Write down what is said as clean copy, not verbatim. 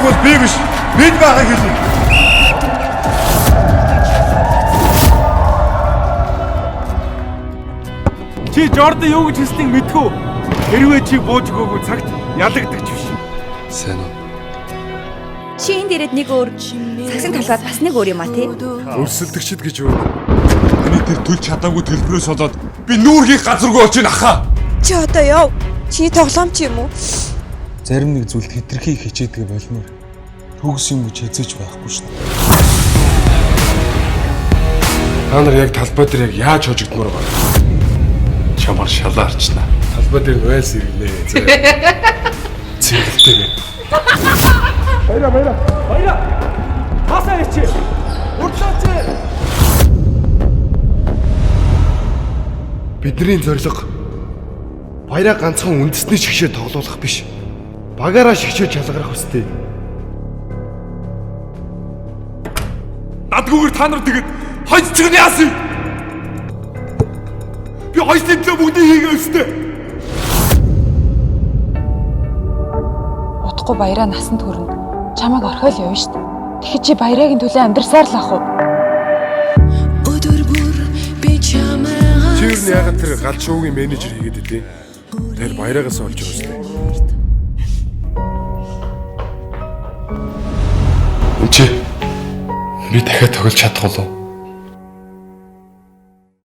гэдэг бол би биш. Бид байгаа хэлээ. Чи Жордан юу гэж хэлснийг мэдхүү. Хэрвээ чи бууж өгөөгүй цагт ялагдагч биш. Сайн уу? Чи энд ирээд нэг өөр цагсын талбайд бас нэг өөр юм а тий. Өрсөлдөгчд гэж юу? Миний тэр төлж чадаагүй төлбөрөөс болоод би нүүргийг газаргүй очиж ахаа. Чи одоо яв. Чи тоглоомч юм уу? Зарим нэг зүйлд хитрхи хичээдэг болмоор төгс юм гэж хэзээч байхгүй шнэ. Та нар яг талбай дээр яг яаж хожигдмоор байна? Чамар шалаарчна. Талбай дээр байс ирлээ. Цэвэрлэдэг. Баяра. Хасаа ичи. Урдлаач. Бидний зорилго баяраа ганцхан үндэсний шигшээ тоглоулах биш. Багаараа шигшээ чалгарах хүстэй. Надгүйгээр та нар тэгэд хойцчихны яасан? Би хойцны төлөө бүгдийг хийгээ өстэй. Утгагүй баяраа насанд хүрнэ. Чамайг орхиол явна шүү дээ. Тэгэхэд чи баярагийн төлөө амьдрсаар л ах уу? Чи юу яагаад тэр галч шуугийн менежер хийгээд идэв? Тэр баяраагаас олж өгөөстэй. Чи би дахиад тоглож чадах болов?